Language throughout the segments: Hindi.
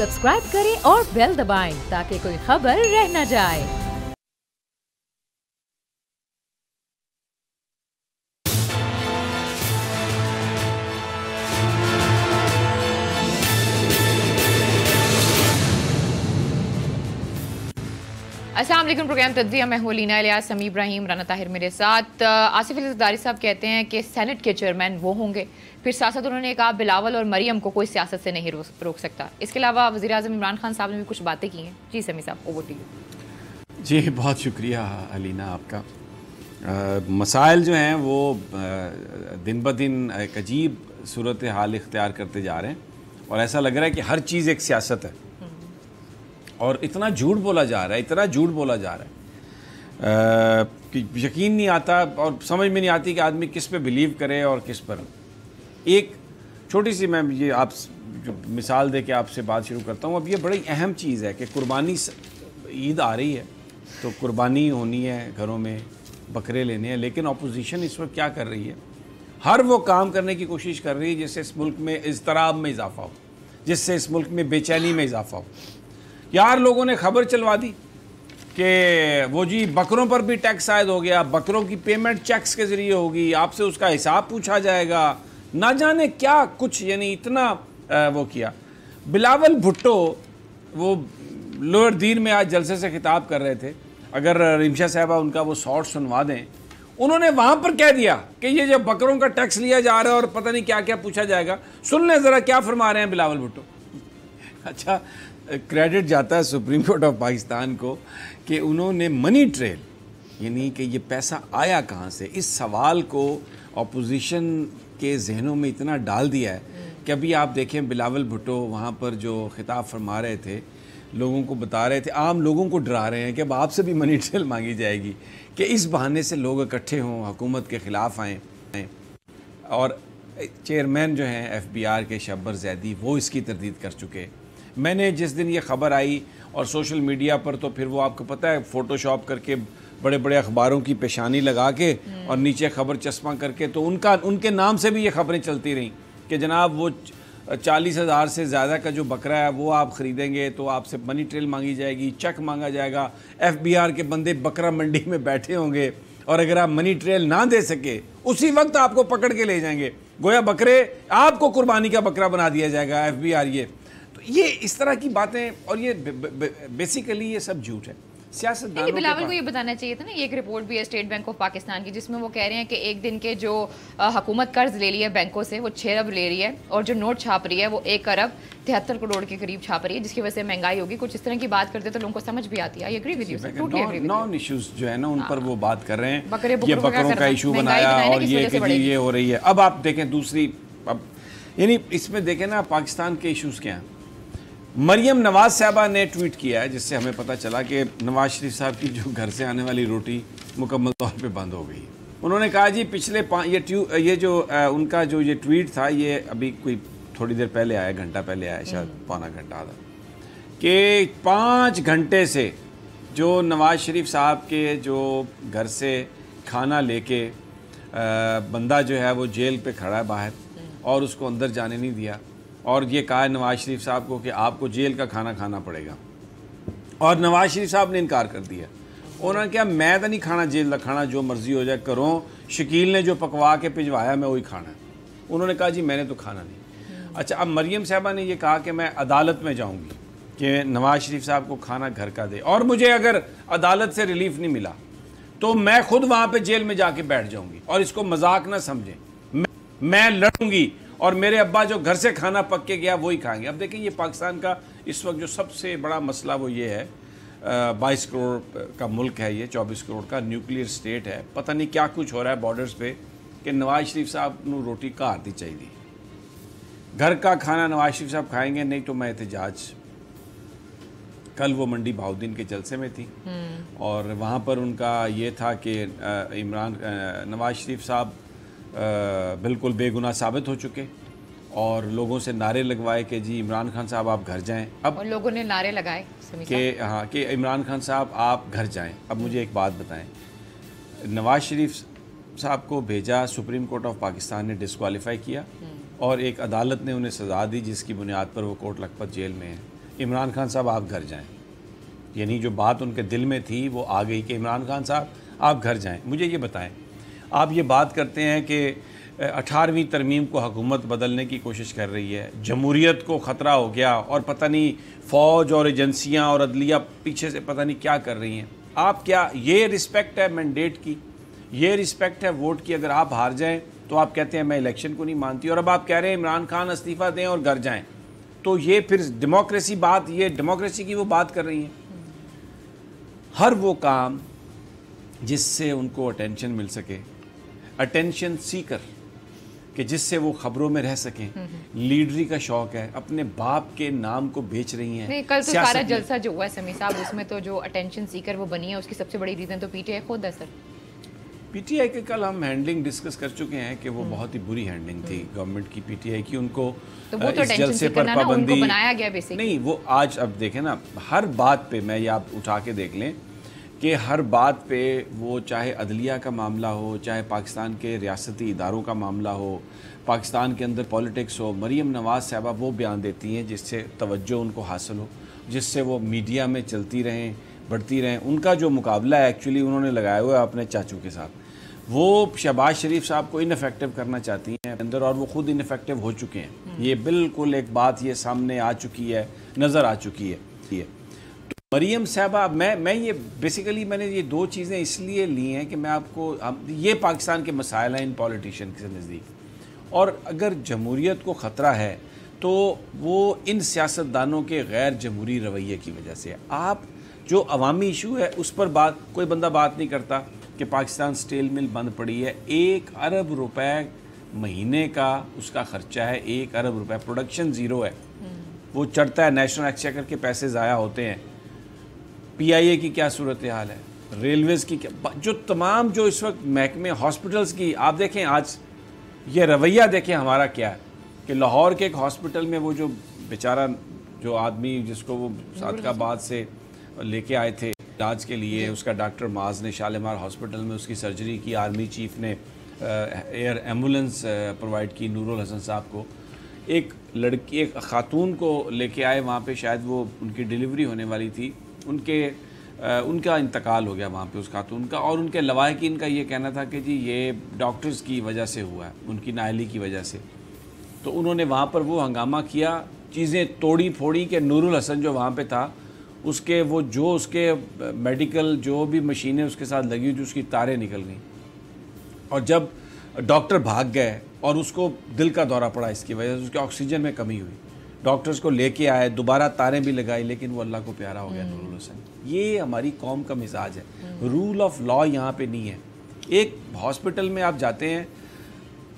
सब्सक्राइब करें और बेल दबाएं ताकि कोई खबर रह न जाए। अस्सलाम वालेकुम। प्रोग्राम तज्जिया में हूं लीना इलियास, समी इब्राहिम, राना ताहिर मेरे साथ। आसिफ अली ज़रदारी साहब कहते हैं कि सेनेट के चेयरमैन वो होंगे। फिर साथ उन्होंने कहा बिलावल और मरियम को कोई सियासत से नहीं रोक सकता। इसके अलावा वज़ीर आज़म इमरान खान साहब ने भी कुछ बातें की हैं। जी समी साहब, ओवर टू यू। जी बहुत शुक्रिया अलीना आपका। मसाइल जो हैं वो दिन ब दिन एक अजीब सूरत हाल इख्तियार करते जा रहे हैं और ऐसा लग रहा है कि हर चीज़ एक सियासत है और इतना झूठ बोला जा रहा है, इतना झूठ बोला जा रहा है कि यकीन नहीं आता और समझ में नहीं आती कि आदमी किस पे बिलीव करे और किस पर। एक छोटी सी मैं ये आप जो मिसाल दे के आपसे बात शुरू करता हूँ। अब ये बड़ी अहम चीज़ है कि कुर्बानी, ईद आ रही है तो कुर्बानी होनी है, घरों में बकरे लेने हैं, लेकिन अपोजिशन इस वक्त क्या कर रही है? हर वो काम करने की कोशिश कर रही है जिससे इस मुल्क में इज़्तिराब में इजाफा हो, जिससे इस मुल्क में बेचैनी में इजाफा हो। यार लोगों ने खबर चलवा दी कि वो जी बकरों पर भी टैक्स आयद हो गया, बकरों की पेमेंट चेक्स के ज़रिए होगी, आपसे उसका हिसाब पूछा जाएगा, ना जाने क्या कुछ, यानी इतना वो किया। बिलावल भुट्टो वो लोअर दीन में आज जलसे से खिताब कर रहे थे, अगर रिमशा साहबा उनका वो शॉर्ट सुनवा दें। उन्होंने वहाँ पर कह दिया कि ये जब बकरों का टैक्स लिया जा रहा है और पता नहीं क्या क्या पूछा जाएगा। सुन लें ज़रा क्या फरमा रहे हैं बिलावल भुट्टो। अच्छा, क्रेडिट जाता है सुप्रीम कोर्ट ऑफ पाकिस्तान को कि उन्होंने मनी ट्रेल, यानी कि ये पैसा आया कहाँ से, इस सवाल को अपोजिशन के जहनों में इतना डाल दिया है कि अभी आप देखें बिलावल भुट्टो वहाँ पर जो खिताब फरमा रहे थे, लोगों को बता रहे थे, आम लोगों को डरा रहे हैं कि अब आपसे भी मनी ट्रेल मांगी जाएगी कि इस बहाने से लोग इकट्ठे हों, हुकूमत के ख़िलाफ़ आएँ। और चेयरमैन जो हैं FBR के शब्बर जैदी वो इसकी तरदीद कर चुके। मैंने जिस दिन ये ख़बर आई और सोशल मीडिया पर, तो फिर वो आपको पता है फ़ोटोशॉप करके बड़े बड़े अखबारों की पेशानी लगा के और नीचे ख़बर चस्पा करके, तो उनके नाम से भी ये ख़बरें चलती रहीं कि जनाब वो 40,000 से ज़्यादा का जो बकरा है वो आप ख़रीदेंगे तो आपसे मनी ट्रेल मांगी जाएगी, चेक मांगा जाएगा, FBR के बंदे बकरा मंडी में बैठे होंगे और अगर आप मनी ट्रेल ना दे सके उसी वक्त आपको पकड़ के ले जाएंगे, गोया बकरे आपको कुर्बानी का बकरा बना दिया जाएगा FBR। ये इस तरह की बातें, और ये बेसिकली ये सब झूठ है। सियासतदानों बिलावल को ये बताना चाहिए था ना। ये एक रिपोर्ट भी है स्टेट बैंक ऑफ पाकिस्तान की जिसमें वो कह रहे हैं कि एक दिन के जो हुकूमत कर्ज ले रही है बैंकों से वो 6 अरब ले रही है और जो नोट छाप रही है वो 1 अरब 73 करोड़ के करीब छाप रही है, जिसकी वजह से महंगाई होगी। कुछ इस तरह की बात करते तो लोगों को समझ भी आती है। I agree with you. Non issues जो है ना उन पर वो बात कर रहे हैं, ये बकरों का इशू बनाया और ये हो रही है। अब आप देखें दूसरी, अब यानी इसमें देखें ना पाकिस्तान के इशूज़ क्या हैं। मरियम नवाज़ साहबा ने ट्वीट किया है जिससे हमें पता चला कि नवाज शरीफ साहब की जो घर से आने वाली रोटी मुकम्मल तौर पे बंद हो गई। उन्होंने कहा जी पिछले ये जो उनका जो ये ट्वीट था ये अभी कोई थोड़ी देर पहले आया, घंटा पहले आया, शायद पौना घंटा आधा, कि 5 घंटे से जो नवाज शरीफ साहब के जो घर से खाना लेके बंदा जो है वो जेल पे खड़ा है बाहर और उसको अंदर जाने नहीं दिया और ये कहा नवाज शरीफ साहब को कि आपको जेल का खाना खाना पड़ेगा, और नवाज शरीफ साहब ने इनकार कर दिया। उन्होंने कहा मैं तो नहीं खाना जेल का खाना, जो मर्जी हो जाए करो, शकील ने जो पकवा के भिजवाया मैं वही खाना है। उन्होंने कहा जी मैंने तो खाना नहीं। अच्छा, अब मरियम साहबा ने ये कहा कि मैं अदालत में जाऊँगी कि नवाज शरीफ साहब को खाना घर का दे, और मुझे अगर अदालत से रिलीफ नहीं मिला तो मैं खुद वहाँ पर जेल में जाके बैठ जाऊँगी, और इसको मजाक ना समझें, मैं लड़ूंगी और मेरे अब्बा जो घर से खाना पक के गया वही खाएंगे। अब देखें ये पाकिस्तान का इस वक्त जो सबसे बड़ा मसला वो ये है, 22 करोड़ का मुल्क है ये, 24 करोड़ का न्यूक्लियर स्टेट है, पता नहीं क्या कुछ हो रहा है बॉर्डर्स पे कि नवाज शरीफ साहब को रोटी का आती चाहिए, घर का खाना नवाज शरीफ साहब खाएंगे नहीं तो मैं एहतजाज। कल वो मंडी बहाउद्दीन के जलसे में थी और वहाँ पर उनका ये था कि नवाज शरीफ साहब बिल्कुल बेगुनाह साबित हो चुके और लोगों से नारे लगवाए कि जी इमरान खान साहब आप घर जाएं। अब और लोगों ने नारे लगाए कि इमरान खान साहब आप घर जाएं। अब मुझे एक बात बताएं, नवाज शरीफ साहब को भेजा, सुप्रीम कोर्ट ऑफ पाकिस्तान ने डिस्क्वालीफाई किया और एक अदालत ने उन्हें सज़ा दी जिसकी बुनियाद पर वो कोट लखपत जेल में है। इमरान खान साहब आप घर जाएं। यानी जो बात उनके दिल में थी वो आ गई कि इमरान खान साहब आप घर जाएं। मुझे ये बताएं, आप ये बात करते हैं कि 18वीं तरमीम को हुकूमत बदलने की कोशिश कर रही है, जमहूरियत को ख़तरा हो गया और पता नहीं फ़ौज और एजेंसियां और अदलिया पीछे से पता नहीं क्या कर रही हैं। आप क्या ये रिस्पेक्ट है मैंडेट की, ये रिस्पेक्ट है वोट की? अगर आप हार जाएं तो आप कहते हैं मैं इलेक्शन को नहीं मानती, और अब आप कह रहे हैं इमरान खान इस्तीफ़ा दें और घर जाएं, तो ये फिर डेमोक्रेसी बात, ये डेमोक्रेसी की वो बात कर रही हैं। हर वो काम जिससे उनको अटेंशन मिल सके, अटेंशन सीकर, कि जिससे वो खबरों में रह सकें, लीडरी का शौक है, अपने बाप के नाम को बेच रही हैं। नहीं, कल तो सारा जलसा जो हुआ है समी साहब, उसमें तो जो अटेंशन सीकर वो बनी है, उसकी सबसे बड़ी रीज़न तो पीटीआई खुद है सर। पीटीआई के कल हम हैंडलिंग डिस्कस कर चुके हैं कि वो बहुत ही बुरी हैंडलिंग थी गवर्नमेंट की, पीटीआई की। उनको तो वो तो इस जलसे पर पाबंदी बनाया गया बेसिकली। नहीं, वो आज अब देखें ना, हर बात पे मैं ये आप उठा के देख लें कि हर बात पे वो चाहे अदलिया का मामला हो, चाहे पाकिस्तान के रियासती इदारों का मामला हो, पाकिस्तान के अंदर पॉलिटिक्स हो, मरीम नवाज़ साहबा वो बयान देती हैं जिससे तवज्जो उनको हासिल हो, जिससे वो मीडिया में चलती रहें, बढ़ती रहें। उनका जो मुकाबला है एक्चुअली उन्होंने लगाया हुआ है अपने चाचू के साथ। वो शहबाज शरीफ साहब को इनफेक्टिव करना चाहती हैं अंदर, और वो खुद इनफेक्टिव हो चुके हैं। ये बिल्कुल एक बात ये सामने आ चुकी है, नज़र आ चुकी है। तो मरीम साहबा, मैं ये बेसिकली मैंने ये दो चीज़ें इसलिए ली हैं कि मैं आपको, ये पाकिस्तान के मसाइल हैं इन पॉलिटिशियन के नज़दीक, और अगर जमहूरियत को ख़तरा है तो वो इन सियासतदानों के गैर जमहूरी रवैये की वजह से है। आप जो अवामी इशू है उस पर कोई बंदा बात नहीं करता कि पाकिस्तान स्टील मिल बंद पड़ी है। 1 अरब रुपए महीने का उसका खर्चा है, 1 अरब रुपए, प्रोडक्शन ज़ीरो है, वो चढ़ता है, नेशनल एक्सचेकर के पैसे ज़ाया होते हैं। पीआईए की क्या सूरत हाल है, रेलवेज़ की क्या, जो तमाम जो इस वक्त महकमे, हॉस्पिटल्स की आप देखें, आज ये रवैया देखें हमारा क्या है कि लाहौर के एक हॉस्पिटल में वो जो बेचारा जो आदमी जिसको वो सादकाबाद से लेके आए थे इलाज के लिए, उसका डॉक्टर माज ने शालीमार हॉस्पिटल में उसकी सर्जरी की, आर्मी चीफ ने एयर एम्बुलेंस प्रोवाइड की नूरुल हसन साहब को। एक लड़की, एक खातून को लेके आए वहाँ पे, शायद वो उनकी डिलीवरी होने वाली थी, उनका इंतकाल हो गया वहाँ पे उस खातून का, और उनके लवाहिकीन का ये कहना था कि जी ये डॉक्टर्स की वजह से हुआ है, उनकी नाअहली की वजह से। तो उन्होंने वहाँ पर वो हंगामा किया, चीज़ें तोड़ी फोड़ी कि नूरुल हसन जो वहाँ पे था उसके वो जो उसके मेडिकल जो भी मशीनें उसके साथ लगी थी उसकी तारें निकल गई, और जब डॉक्टर भाग गए और उसको दिल का दौरा पड़ा, इसकी वजह से उसके ऑक्सीजन में कमी हुई, डॉक्टर्स को लेके आए, दोबारा तारें भी लगाई, लेकिन वो अल्लाह को प्यारा हो गया नूरुल हसन। ये हमारी कौम का मिजाज है, रूल ऑफ लॉ यहाँ पे नहीं है। एक हॉस्पिटल में आप जाते हैं,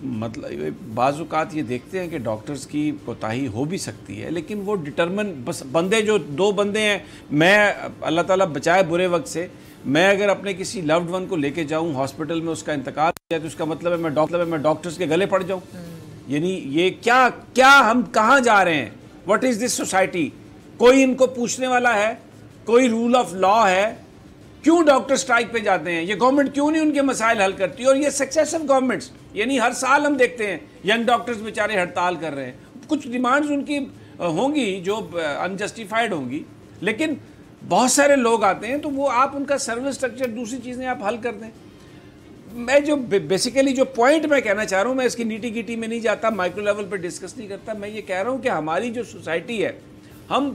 मतलब बाज़-औक़ात ये देखते हैं कि डॉक्टर्स की कोताही हो भी सकती है, लेकिन वो डिटरमिन, बस बंदे जो 2 बंदे हैं, मैं अल्लाह ताला बचाए बुरे वक्त से, मैं अगर अपने किसी लव्ड वन को लेके जाऊँ हॉस्पिटल में, उसका इंतकाल हो जाए, तो उसका मतलब है मैं डॉक्टर्स के गले पड़ जाऊँ। यानी ये क्या हम कहाँ जा रहे हैं? What is this society? कोई इनको पूछने वाला है? कोई रूल ऑफ लॉ है? क्यों डॉक्टर स्ट्राइक पे जाते हैं? ये गवर्नमेंट क्यों नहीं उनके मसाइल हल करती? और ये सक्सेसिव गवर्नमेंट्स, यानी हर साल हम देखते हैं यंग डॉक्टर्स बेचारे हड़ताल कर रहे हैं। कुछ डिमांड्स उनकी होंगी जो अनजस्टिफाइड होंगी, लेकिन बहुत सारे लोग आते हैं तो वो आप उनका सर्विस स्ट्रक्चर, दूसरी चीज़ें आप हल कर दें। मैं जो बेसिकली जो पॉइंट मैं कहना चाह रहा हूँ, मैं इसकी नीटी गिटी में नहीं जाता, माइक्रो लेवल पर डिस्कस नहीं करता, मैं ये कह रहा हूँ कि हमारी जो सोसाइटी है, हम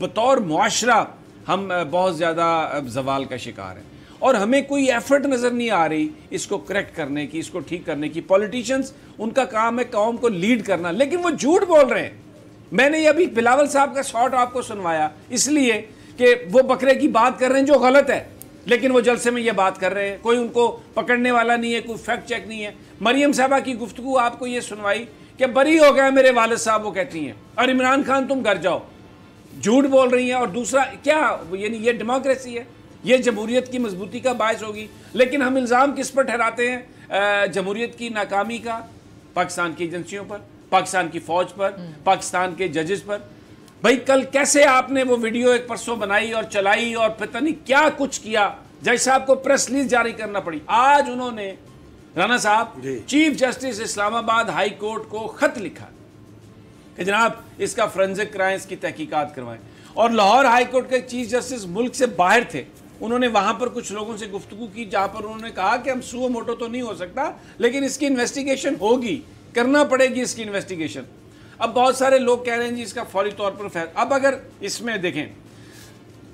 बतौर मुआशरा हम बहुत ज़्यादा जवाल का शिकार हैं, और हमें कोई एफर्ट नज़र नहीं आ रही इसको करेक्ट करने की, इसको ठीक करने की। पॉलिटिशियंस, उनका काम है कौम को लीड करना, लेकिन वो झूठ बोल रहे हैं। मैंने ये अभी बिलावल साहब का शॉट आपको सुनवाया इसलिए कि वो बकरे की बात कर रहे हैं जो गलत है, लेकिन वो जलसे में ये बात कर रहे हैं, कोई उनको पकड़ने वाला नहीं है, कोई फैक्ट चेक नहीं है। मरियम साहबा की गुफ्तगू आपको ये सुनवाई कि बरी हो गया मेरे वालिद साहब, वो कहती हैं, और इमरान खान तुम घर जाओ, झूठ बोल रही हैं। और दूसरा क्या, यानी ये डेमोक्रेसी है, ये जमहूरियत की मजबूती का बायस होगी। लेकिन हम इल्ज़ाम किस पर ठहराते हैं? जमहूरियत की नाकामी का पाकिस्तान की एजेंसियों पर, पाकिस्तान की फ़ौज पर, पाकिस्तान के जजेस पर। भाई कल कैसे आपने वो वीडियो एक परसों बनाई और चलाई और पता नहीं क्या कुछ किया, जज साहब को प्रेस रिलीज जारी करना पड़ी। आज उन्होंने, राना साहब, chief justice Islamabad high court को खत लिखा कि जनाब इसका फोरेंसिक कराएं, इसकी तहकीकात करवाएं। और लाहौर हाई कोर्ट के चीफ जस्टिस मुल्क से बाहर थे, उन्होंने वहां पर कुछ लोगों से गुफ्तगू की जहां पर उन्होंने कहा कि हम सुओ मोटो तो नहीं हो सकता, लेकिन इसकी इन्वेस्टिगेशन होगी, करना पड़ेगी इसकी इन्वेस्टिगेशन। अब बहुत सारे लोग कह रहे हैं जी इसका फौरी तौर पर अब अगर इसमें देखें,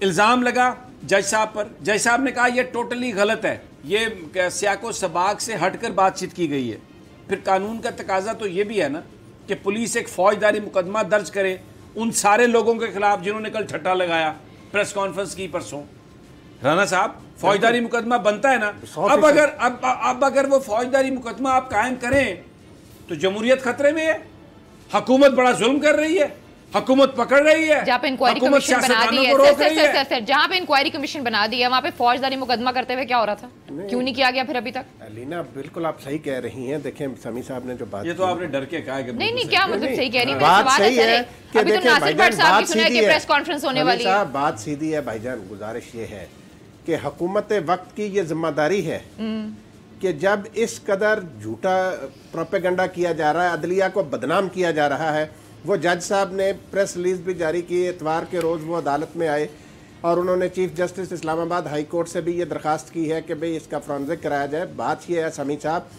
इल्ज़ाम लगा जज साहब पर, जज साहब ने कहा यह टोटली गलत है, ये सियाको सबाक से हटकर बातचीत की गई है। फिर कानून का तकाजा तो ये भी है ना कि पुलिस एक फौजदारी मुकदमा दर्ज करे उन सारे लोगों के खिलाफ जिन्होंने कल ठट्टा लगाया, प्रेस कॉन्फ्रेंस की परसों। राना साहब, फौजदारी मुकदमा बनता है ना। अब अगर वो फौजदारी मुकदमा आप कायम करें तो जमहूरियत खतरे में है, हुकूमत बड़ा जुल्म कर रही है, हुकूमत पकड़ रही है, जहाँ पे इंक्वायरी कमीशन बना दी है, जहाँ पे इंक्वायरी कमीशन बना दी है वहाँ पे फौजदारी मुकदमा करते हुए क्या हो रहा था, क्यों नहीं किया गया फिर अभी तक? अलीना, बिल्कुल आप सही कह रही हैं। देखें समी साहब ने जो बात, ये तो आपने डर के कहा कि नहीं क्या मतलब सही कह रही है, बात सही है कि अभी तो नासिर भट्ट साहब की सुना है कि प्रेस कॉन्फ्रेंस होने वाली है। बात सीधी है भाईजान, गुजारिश ये है कि हुकूमत वक्त की ये जिम्मेदारी है कि जब इस कदर झूठा प्रोपेगेंडा किया जा रहा है, अदलिया को बदनाम किया जा रहा है, वो जज साहब ने प्रेस रिलीज भी जारी की, इतवार के रोज़ वो अदालत में आए और उन्होंने chief justice Islamabad high court से भी ये दरख्वास्त की है कि भाई इसका फोरेंसिक कराया जाए। बात ये है समी साहब,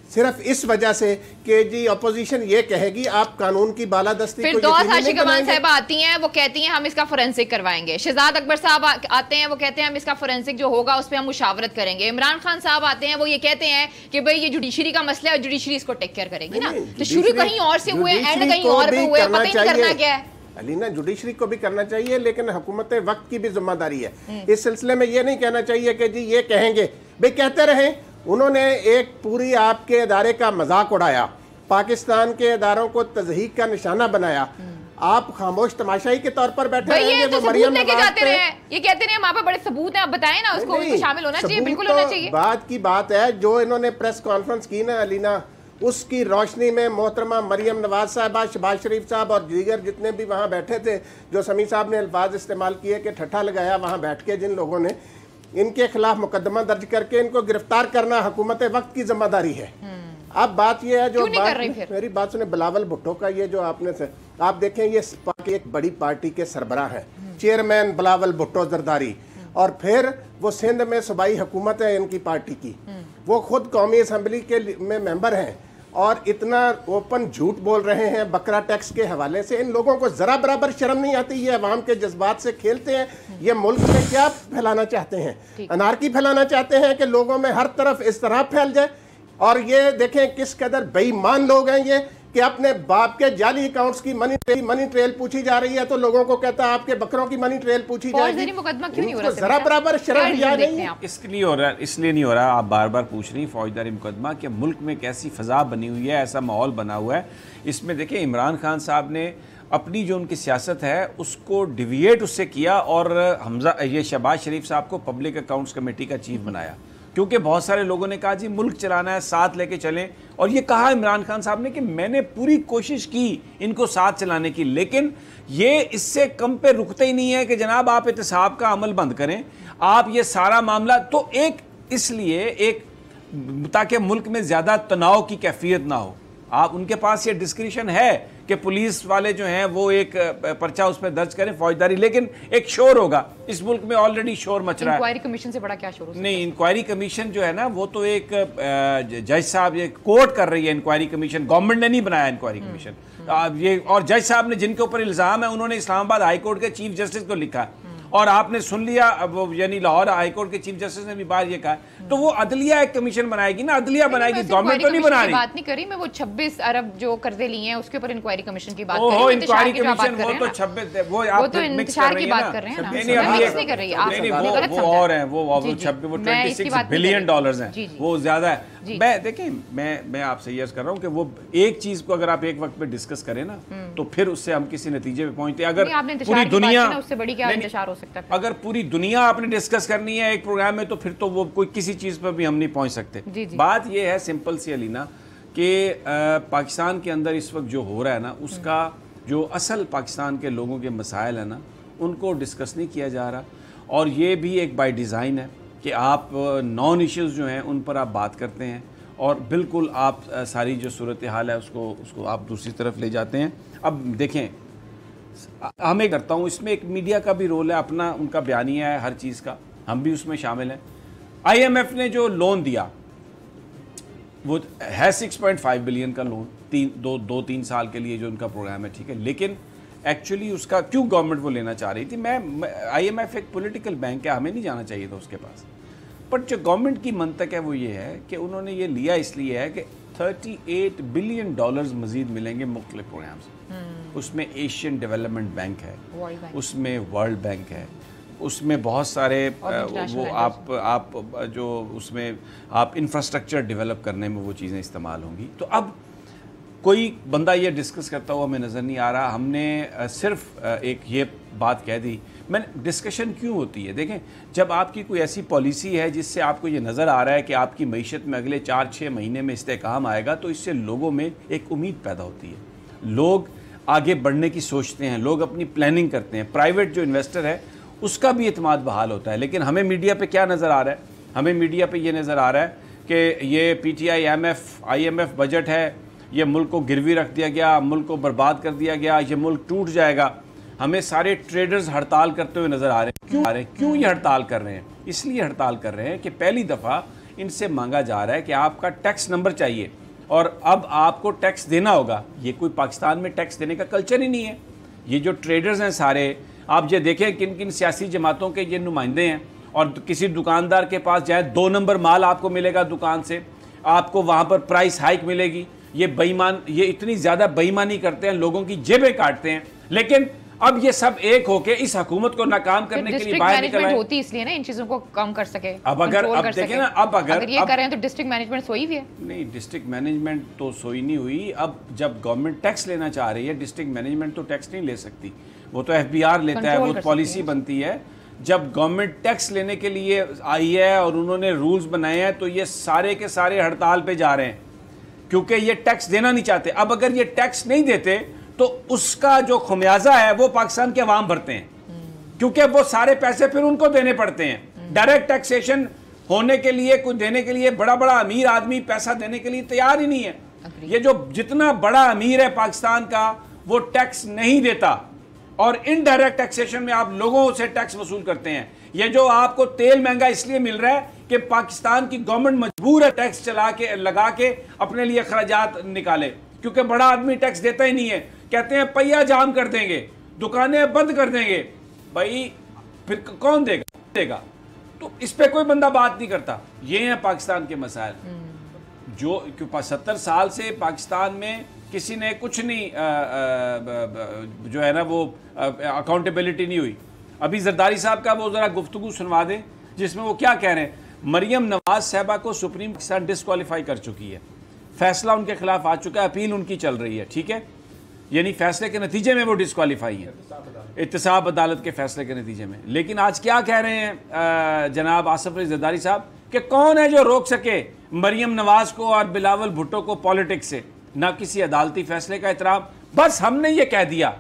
सिर्फ इस वजह से कि जी अपोजिशन ये कहेगी आप कानून की बालादस्ती फिर दो हाशिम कमान साहब आती हैं, वो कहती हैं हम इसका फोरेंसिक करवाएंगे। शहजाद अकबर साहब आते हैं, वो कहते हैं हम इसका फोरेंसिक जो होगा उस पर हम मुशावरत करेंगे। इमरान खान साहब आते हैं, वो ये कहते हैं कि भाई ये जुडिशरी का मसला है, जुडिशरी इसको टेक केयर करेगी ना। तो शुरू कहीं और से हुए, एंड कहीं और पे हुए, पता ही करना क्या है। अलीना, जुडिशरी को भी करना चाहिए, लेकिन हुकूमत वक्त की भी जिम्मेदारी है। इस सिलसिले में ये नहीं कहना चाहिए कि जी ये कहेंगे, भाई कहते रहे। उन्होंने एक पूरी आपके इदारे का मजाक उड़ाया, पाकिस्तान के इदारों को तज़हीक का निशाना बनाया, आप खामोश तमाशाई के तौर पर बैठे रहेंगे। तो मरियम लेके जाते रहे, ये कहते रहे वहां पे बड़े सबूत हैं, आप बताएं ना, उसको शामिल होना चाहिए, बिल्कुल होना चाहिए। बात की बात है, जो इन्होंने प्रेस कॉन्फ्रेंस की ना अलीना, उसकी रोशनी में मोहतरमा मरियम नवाज साहबा, शहबाज शरीफ साहब और दीगर जितने भी वहाँ बैठे थे, जो समी साहब ने अल्फाज इस्तेमाल किए कि ठट्ठा लगाया वहाँ बैठ के जिन लोगों ने, इनके खिलाफ मुकदमा दर्ज करके इनको गिरफ्तार करना हुकूमत वक्त की जिम्मेदारी है। अब बात यह है, जो मेरी बात सुने, बिलावल भुट्टो का ये जो आपने से, आप देखें ये एक बड़ी पार्टी के सरबराह हैं, चेयरमैन बिलावल भुट्टो जरदारी, और फिर वो सिंध में सूबाई हुकूमत है इनकी पार्टी की, वो खुद कौमी असम्बली के में मेंबर हैं और इतना ओपन झूठ बोल रहे हैं बकरा टैक्स के हवाले से। इन लोगों को जरा बराबर शर्म नहीं आती, ये अवाम के जज्बात से खेलते हैं। ये मुल्क में क्या फैलाना चाहते हैं, अनारकी फैलाना चाहते हैं कि लोगों में हर तरफ इस तरह फैल जाए। और ये देखें किस कदर बेईमान लोग हैं ये, कि अपने बाप के जाली अकाउंट्स की मनी ट्रेल पूछी जा रही है तो लोगों को कहता है आपके बकरों की मनी ट्रेल पूछी जाएगी। मुकदमा क्यों नहीं हो रहा? जरा बराबर शर्म या नहीं है? इसलिए हो रहा है, इसलिए नहीं हो रहा। आप बार बार पूछ रही फौजदारी मुकदमा कि मुल्क में कैसी फ़ज़ा बनी हुई है, ऐसा माहौल बना हुआ है। इसमें देखिए इमरान खान साहब ने अपनी जो उनकी सियासत है उसको डिविएट उससे किया और ये शहबाज शरीफ साहब को पब्लिक अकाउंट्स कमेटी का चीफ बनाया, क्योंकि बहुत सारे लोगों ने कहा जी मुल्क चलाना है, साथ लेके चलें। और ये कहा इमरान खान साहब ने कि मैंने पूरी कोशिश की इनको साथ चलाने की, लेकिन ये इससे कम पे रुकते ही नहीं है कि जनाब आप एहतसाब का अमल बंद करें, आप ये सारा मामला तो एक इसलिए एक ताकि मुल्क में ज़्यादा तनाव की कैफियत ना हो। आप उनके पास ये डिस्क्रिशन है कि पुलिस वाले जो हैं वो एक पर्चा उस पर दर्ज करें फौजदारी, लेकिन एक शोर होगा। इस मुल्क में ऑलरेडी शोर मच रहा है। इंक्वायरी कमीशन से बड़ा क्या शोर हो सकता है? नहीं, इंक्वायरी कमीशन जो है ना वो तो एक जज साहब ये कोर्ट कर रही है इंक्वायरी कमीशन, गवर्नमेंट ने नहीं बनाया इंक्वायरी कमीशन। ये और जज साहब ने जिनके ऊपर इल्ज़ाम है उन्होंने इस्लामाबाद हाई कोर्ट के चीफ जस्टिस को लिखा, और आपने सुन लिया अब यानी लाहौर हाई कोर्ट के चीफ जस्टिस ने भी बार ये कहा, तो वो अदलिया एक कमीशन बनाएगी ना, अदलिया बनाएगी, गवर्नमेंट तो नहीं बना रही। बात नहीं करी मैं, वो 26 अरब जो कर्जे लिए हैं उसके ऊपर इंक्वायरी कमीशन की बात कर रही हूं। इंक्वायरी कमीशन वो तो 26 वो आप तो इंतशार की बात कर रहे हैं ना, नहीं नहीं कर रही आप, वो और हैं, वो 26 बिलियन डॉलर्स हैं, वो ज्यादा है। मैं देखिए मैं आपसे ये कर रहा हूँ कि वो एक चीज को अगर आप एक वक्त पे डिस्कस करें ना तो फिर उससे हम किसी नतीजे पे पहुंचते हैं। अगर पूरी दुनिया, उससे बड़ी क्या इंतशार हो सकता है? अगर पूरी दुनिया आपने डिस्कस करनी है एक प्रोग्राम में तो फिर तो वो कोई किसी चीज पर भी हम नहीं पहुंच सकते। बात ये है सिंपल सी अलीना कि पाकिस्तान के अंदर इस वक्त जो हो रहा है ना उसका जो असल पाकिस्तान के लोगों के मसाइल है ना उनको डिस्कस नहीं किया जा रहा, और ये भी एक बाय डिज़ाइन है कि आप नॉन इश्यूज़ जो हैं उन पर आप बात करते हैं और बिल्कुल आप सारी जो सूरत हाल है उसको आप दूसरी तरफ ले जाते हैं। अब देखें, हमें करता हूँ, इसमें एक मीडिया का भी रोल है, अपना उनका बयानिया है हर चीज़ का, हम भी उसमें शामिल हैं। IMF ने जो लोन दिया वो है 6.5 बिलियन का लोन, 2-3 साल के लिए जो उनका प्रोग्राम है, ठीक है, लेकिन एक्चुअली उसका क्यों गवर्नमेंट वो लेना चाह रही थी? IMF एक पॉलिटिकल बैंक है, हमें नहीं जाना चाहिए था उसके पास, बट जो गवर्नमेंट की मंतक है वो ये है कि उन्होंने ये लिया इसलिए है कि $38 बिलियन मजीद मिलेंगे मुख्तलिफ प्रोग्राम से। उसमें एशियन डेवलपमेंट बैंक है, उसमें वर्ल्ड बैंक है, उसमें बहुत सारे वो आप जो उसमें आप इंफ्रास्ट्रक्चर डेवलप करने में वो चीज़ें इस्तेमाल होंगी। तो अब कोई बंदा ये डिस्कस करता हुआ हमें नज़र नहीं आ रहा। हमने सिर्फ एक ये बात कह दी। मैंने डिस्कशन क्यों होती है? देखें, जब आपकी कोई ऐसी पॉलिसी है जिससे आपको ये नज़र आ रहा है कि आपकी मईशत में अगले 4-6 महीने में इस्तेकाम आएगा, तो इससे लोगों में एक उम्मीद पैदा होती है, लोग आगे बढ़ने की सोचते हैं, लोग अपनी प्लानिंग करते हैं, प्राइवेट जो इन्वेस्टर है उसका भी एतमाद बहाल होता है। लेकिन हमें मीडिया पे क्या नज़र आ रहा है? हमें मीडिया पे ये नज़र आ रहा है कि ये PTI IMF बजट है, ये मुल्क को गिरवी रख दिया गया, मुल्क को बर्बाद कर दिया गया, ये मुल्क टूट जाएगा। हमें सारे ट्रेडर्स हड़ताल करते हुए नज़र आ रहे हैं। क्यों ये हड़ताल कर रहे हैं? इसलिए हड़ताल कर रहे हैं कि पहली दफ़ा इनसे मांगा जा रहा है कि आपका टैक्स नंबर चाहिए और अब आपको टैक्स देना होगा। ये कोई पाकिस्तान में टैक्स देने का कल्चर ही नहीं है। ये जो ट्रेडर्स हैं सारे, आप ये देखें किन किन सियासी जमातों के ये नुमाइंदे हैं, और किसी दुकानदार के पास जाए 2 नंबर माल आपको मिलेगा दुकान से, आपको वहाँ पर प्राइस हाइक मिलेगी। ये बेईमान, ये इतनी ज़्यादा बेईमानी करते हैं, लोगों की जेबें काटते हैं। लेकिन अब ये सब एक होके इस हुकूमत को नाकाम करने के लिए बाहर निकल आए। होती इसलिए ना इन चीजों को कम कर सके। अब अगर अब देखें ना, अब अगर ये कर रहे हैं तो डिस्ट्रिक्ट मैनेजमेंट सोई हुई है? नहीं, डिस्ट्रिक्ट मैनेजमेंट तो सोई नहीं हुई। अब जब गवर्नमेंट टैक्स लेना चाह रही है, डिस्ट्रिक्ट मैनेजमेंट तो टैक्स नहीं ले सकती, वो तो FBR लेता है, वो पॉलिसी बनती है। जब गवर्नमेंट टैक्स लेने के लिए आई है और उन्होंने रूल्स बनाए हैं, तो ये सारे के सारे हड़ताल पे जा रहे हैं क्योंकि ये टैक्स देना नहीं चाहते। अब अगर ये टैक्स नहीं देते तो उसका जो खमियाजा है वो पाकिस्तान के अवाम भरते हैं, क्योंकि वो सारे पैसे फिर उनको देने पड़ते हैं। डायरेक्ट टैक्सेशन होने के लिए, कुछ देने के लिए, बड़ा बड़ा अमीर आदमी पैसा देने के लिए तैयार ही नहीं है। ये जो जितना बड़ा अमीर है पाकिस्तान का, वो टैक्स नहीं देता, और इनडायरेक्ट टैक्सेशन में आप लोगों से टैक्स वसूल करते हैं। ये जो आपको तेल महंगा इसलिए मिल रहा है कि पाकिस्तान की गवर्नमेंट मजबूर है टैक्स लगा के अपने लिए खर्चात निकाले, क्योंकि बड़ा आदमी टैक्स देता ही नहीं है। कहते हैं पहिया जाम कर देंगे, दुकानें बंद कर देंगे, भाई फिर कौन देगा? तो इस पे कोई बंदा बात नहीं करता। ये हैं पाकिस्तान के मसाइल। जो 70 साल से पाकिस्तान में किसी ने कुछ नहीं जो है ना वो अकाउंटेबिलिटी नहीं हुई। अभी जरदारी साहब का वो ज़रा गुफ्तगू सुनवा दें जिसमें वो क्या कह रहे हैं। मरियम नवाज साहबा को सुप्रीम कोर्ट डिस्क्वालीफाई कर चुकी है, फैसला उनके खिलाफ आ चुका है, अपील उनकी चल रही है, ठीक है, यानी फैसले के नतीजे में वो डिस्क्वालीफाई है, इत्तेसाब अदालत के फैसले के नतीजे में। लेकिन आज क्या कह रहे हैं जनाब आसिफ अली जरदारी साहब कि कौन है जो रोक सके मरियम नवाज को और बिलावल भुट्टो को पॉलिटिक्स से? ना किसी अदालती फैसले का एहतराम, बस हमने ये कह दिया।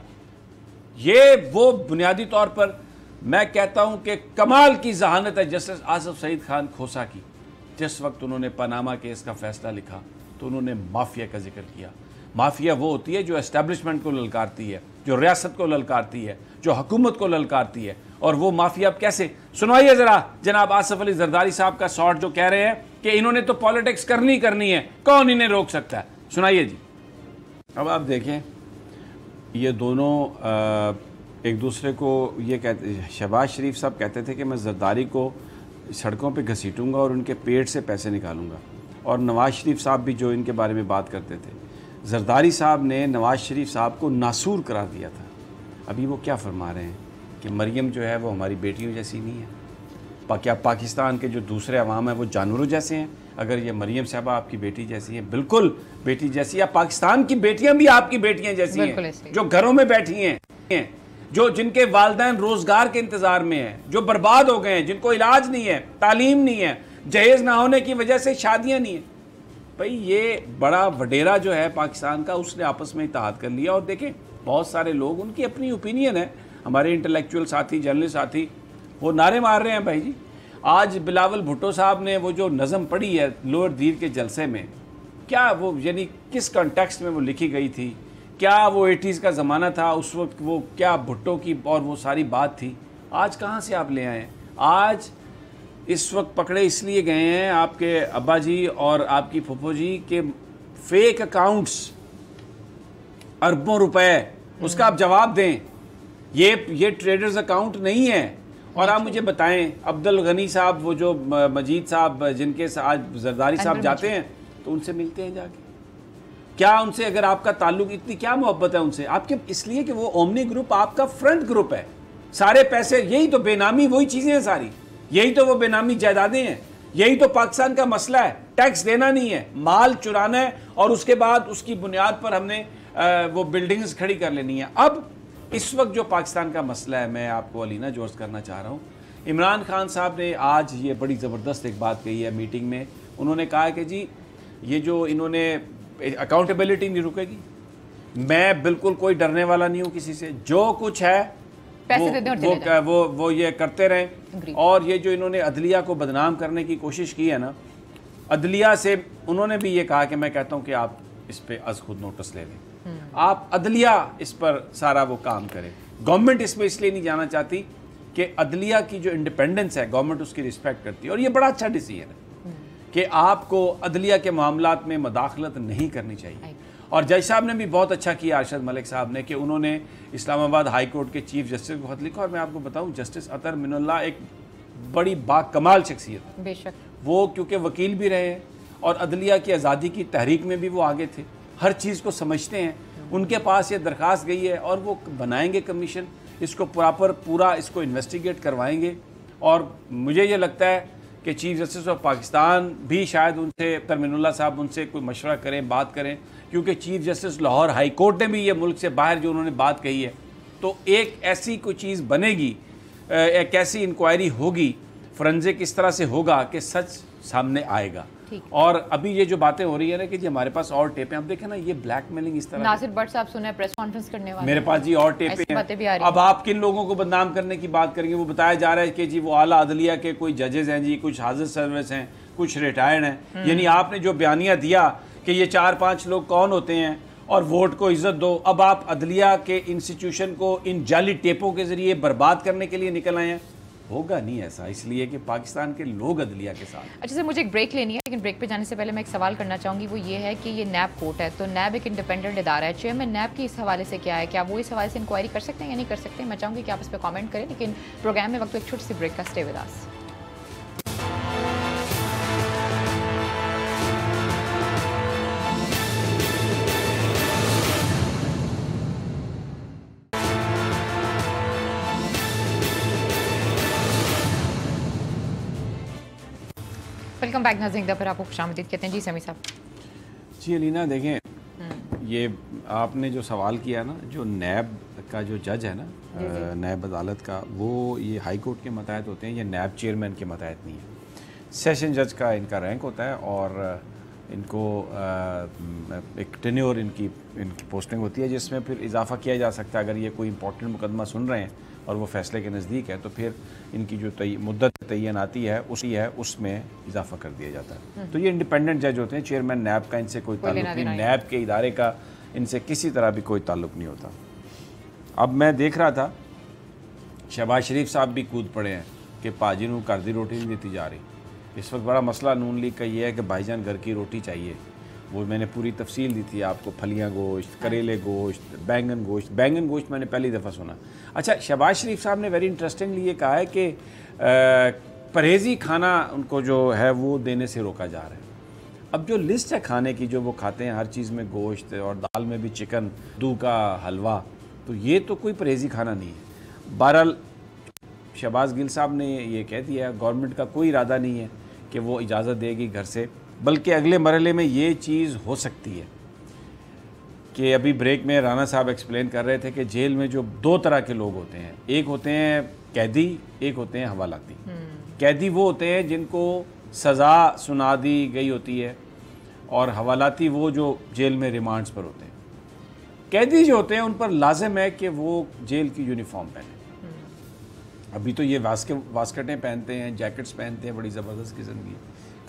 ये वो बुनियादी तौर पर मैं कहता हूं कि कमाल की जहानत है जस्टिस आसिफ सईद खान खोसा की। जिस वक्त उन्होंने पनामा केस का फैसला लिखा तो उन्होंने माफिया का जिक्र किया। माफिया वो होती है जो एस्टेब्लिशमेंट को ललकारती है, जो रियासत को ललकारती है, जो हुकूमत को ललकारती है। और वो माफिया अब कैसे, सुनाइए ज़रा जनाब आसिफ अली जरदारी साहब का शॉट जो कह रहे हैं कि इन्होंने तो पॉलिटिक्स करनी है, कौन इन्हें रोक सकता है? सुनाइए जी। अब आप देखें, ये दोनों एक दूसरे को ये कहते, शहबाज शरीफ साहब कहते थे कि मैं जरदारी को सड़कों पे घसीटूंगा और उनके पेट से पैसे निकालूंगा, और नवाज शरीफ साहब भी जो इनके बारे में बात करते थे, जरदारी साहब ने नवाज शरीफ साहब को नासूर करार दिया था। अभी वो क्या फरमा रहे हैं कि मरियम जो है वो हमारी बेटियों जैसी नहीं है। क्या पाकिस्तान के जो दूसरे अवाम हैं वो जानवरों जैसे हैं? अगर ये मरियम साहबा आपकी बेटी जैसी है, बिल्कुल बेटी जैसी, या पाकिस्तान की बेटियां भी आपकी बेटियां जैसी हैं, जो घरों में बैठी हैं, जो जिनके वालिदैन रोजगार के इंतजार में हैं, जो बर्बाद हो गए हैं, जिनको इलाज नहीं है, तालीम नहीं है, जहेज ना होने की वजह से शादियां नहीं है। भाई ये बड़ा वडेरा जो है पाकिस्तान का, उसने आपस में इत्तेहाद कर लिया। और देखें बहुत सारे लोग, उनकी अपनी ओपिनियन है, हमारे इंटेलेक्चुअल साथी, जर्नलिस्ट साथी, वो नारे मार रहे हैं भाई जी। आज बिलावल भुट्टो साहब ने वो जो नज़म पढ़ी है लोअर दीर के जलसे में, क्या वो यानी किस कॉन्टेक्स्ट में वो लिखी गई थी क्या वो 80s का ज़माना था, उस वक्त वो क्या भुट्टो की और वो सारी बात थी, आज कहाँ से आप ले आए हैं? आज इस वक्त पकड़े इसलिए गए हैं आपके अब्बा जी और आपकी फुफो जी के फेक अकाउंट्स, अरबों रुपए, उसका आप जवाब दें। ये ट्रेडर्स अकाउंट नहीं है। और आप मुझे बताएं, अब्दुल गनी साहब, वो जो मजीद साहब जिनके आज जरदारी साहब जाते हैं तो उनसे मिलते हैं जाके? क्या उनसे, अगर आपका ताल्लुक, इतनी क्या मोहब्बत है उनसे आपके? इसलिए कि वो ओमनी ग्रुप आपका फ्रंट ग्रुप है। सारे पैसे, यही तो बेनामी वही चीज़ें हैं सारी, यही तो वो बेनामी जायदादें हैं, यही तो पाकिस्तान का मसला है। टैक्स देना नहीं है, माल चुराना है और उसके बाद उसकी बुनियाद पर हमने वो बिल्डिंग्स खड़ी कर लेनी है। अब इस वक्त जो पाकिस्तान का मसला है, मैं आपको अलीना जोर्स करना चाह रहा हूँ। इमरान खान साहब ने आज ये बड़ी ज़बरदस्त एक बात कही है मीटिंग में। उन्होंने कहा कि जी ये जो इन्होंने अकाउंटेबिलिटी नहीं रुकेगी, मैं बिल्कुल कोई डरने वाला नहीं हूँ किसी से, जो कुछ है वो ये करते रहें। और ये जो इन्होंने अदलिया को बदनाम करने की कोशिश की है ना, अदलिया से उन्होंने भी ये कहा कि मैं कहता हूँ कि आप इस पे अज खुद नोटिस ले लें, आप अदलिया इस पर सारा वो काम करें। गवर्नमेंट इसमें इसलिए नहीं जाना चाहती कि अदलिया की जो इंडिपेंडेंस है गवर्नमेंट उसकी रिस्पेक्ट करती है, और ये बड़ा अच्छा डिसीजन है कि आपको अदलिया के मामलात में मदाखलत नहीं करनी चाहिए। और जज साहब ने भी बहुत अच्छा किया, अरशद मलिक साहब ने, कि उन्होंने इस्लामाबाद हाई कोर्ट के चीफ जस्टिस को खत लिखा। और मैं आपको बताऊं, जस्टिस अतर मिनुल्लाह एक बड़ी बाकमाल शख्सियत है बेशक, वो क्योंकि वकील भी रहे हैं और अदलिया की आज़ादी की तहरीक में भी वो आगे थे, हर चीज़ को समझते हैं। उनके पास ये दरख्वास्त गई है और वो बनाएंगे कमीशन, इसको पूरा इसको इन्वेस्टिगेट करवाएंगे। और मुझे ये लगता है कि चीफ जस्टिस ऑफ पाकिस्तान भी शायद उनसे, तरमीनुल्लाह साहब उनसे कोई मशवरा करें, बात करें, क्योंकि chief justice Lahore high court ने भी ये मुल्क से बाहर जो उन्होंने बात कही है, तो एक ऐसी कोई चीज़ बनेगी, एक ऐसी इंक्वायरी होगी, फोरेंसिक इस तरह से होगा कि सच सामने आएगा। और अभी ये जो बातें हो रही है ना कि जी हमारे पास और टेपें, अब देखें ना ये ब्लैकमेलिंग इस तरह। नासिर भट्ट साहब सुना है प्रेस कॉन्फ्रेंस करने वाले, मेरे पास जी और टेपें हैं। अब आप किन लोगों को बदनाम करने की बात करेंगे? वो बताया जा रहा है कि जी वो आला अदलिया के कोई जजेस हैं जी, कुछ हाजिर सर्विस हैं, कुछ रिटायर्ड हैं। यानी आपने जो बयानिया दिया कि ये 4-5 लोग कौन होते हैं और वोट को इज्जत दो, अब आप अदलिया के इंस्टीट्यूशन को इन जाली टेपों के जरिए बर्बाद करने के लिए निकल आए हैं। होगा नहीं ऐसा, इसलिए कि पाकिस्तान के लोग अदलिया के साथ। अच्छा सर, मुझे एक ब्रेक लेनी है, लेकिन ब्रेक पे जाने से पहले मैं एक सवाल करना चाहूँगी। वो ये है कि ये नैब कोर्ट है, तो नैब एक इंडिपेंडेंट इदारा है, चेयरमैन नैब की इस हवाले से क्या है, क्या वो इस हवाले से इंक्वायरी कर सकते हैं या नहीं कर सकते? मैं चाहूँगी कि आप इस पर कमेंट करें, लेकिन प्रोग्राम में वक्त एक छोटी सी ब्रेक का। Stay with us. Welcome back नाज़रीन, फिर आपको खुशामदीद कहते हैं जी समी साहब। जी अलीना, देखें ये आपने जो सवाल किया ना, जो नैब का जो जज है ना, नैब अदालत का, वो ये हाई कोर्ट के मतहत होते हैं, ये नैब चेयरमैन के मतहत नहीं है। सेशन जज का इनका रैंक होता है और इनको एक टेन्योर इनकी पोस्टिंग होती है, जिसमें फिर इजाफा किया जा सकता है। अगर ये कोई इंपॉर्टेंट मुकदमा सुन रहे हैं और वो फैसले के नज़दीक है तो फिर इनकी जो मुद्दत तयन आती है उसमें इजाफा कर दिया जाता है। तो ये इंडिपेंडेंट जज होते हैं। चेयरमैन नैब का इनसे कोई ताल्लुक नहीं, नैब के इदारे का इनसे किसी तरह भी कोई ताल्लुक नहीं होता। अब मैं देख रहा था शहबाज शरीफ साहब भी कूद पड़े हैं कि पाजी नूं घर दी रोटी नहीं दी जा रही। इस वक्त बड़ा मसला नून लीग का ये है कि भाईजान घर की रोटी चाहिए। वो मैंने पूरी तफसील दी थी आपको, फलियाँ गोश्त, करेले गोश्त, बैंगन गोश्त मैंने पहली दफ़ा सुना। अच्छा, शहबाज शरीफ साहब ने वेरी इंटरेस्टिंगली ये कहा है कि परहेज़ी खाना उनको जो है वो देने से रोका जा रहा है। अब जो लिस्ट है खाने की जो वो खाते हैं, हर चीज़ में गोश्त और दाल में भी चिकन, दूध का हलवा, तो ये तो कोई परहेज़ी खाना नहीं है। बहरहाल शहबाज गिल साहब ने ये कह दिया, गवर्नमेंट का कोई इरादा नहीं है कि वो इजाज़त देगी घर से, बल्कि अगले मरहले में ये चीज़ हो सकती है कि अभी ब्रेक में राना साहब एक्सप्लेन कर रहे थे कि जेल में जो 2 तरह के लोग होते हैं, एक होते हैं कैदी, एक होते हैं हवालाती। कैदी वो होते हैं जिनको सज़ा सुना दी गई होती है और हवालाती वो जो जेल में रिमांड्स पर होते हैं। कैदी जो होते हैं उन पर लाजिम है कि वो जेल की यूनिफॉर्म पहने। अभी तो ये वास्कटें पहनते हैं, जैकेट्स पहनते हैं, बड़ी ज़बरदस्त किस्म की,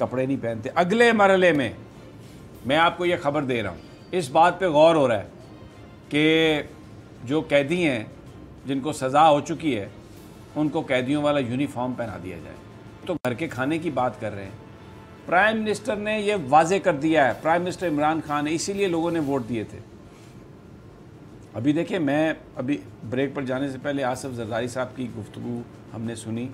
कपड़े नहीं पहनते। अगले मरहले में मैं आपको ये खबर दे रहा हूँ, इस बात पे गौर हो रहा है कि जो कैदी हैं जिनको सज़ा हो चुकी है उनको कैदियों वाला यूनिफॉर्म पहना दिया जाए। तो घर के खाने की बात कर रहे हैं। प्राइम मिनिस्टर ने ये वाजे कर दिया है, प्राइम मिनिस्टर इमरान खान ने, इसीलिए लोगों ने वोट दिए थे। अभी देखिए, मैं अभी ब्रेक पर जाने से पहले आसिफ जरदारी साहब की गुफ्तगू हमने सुनी।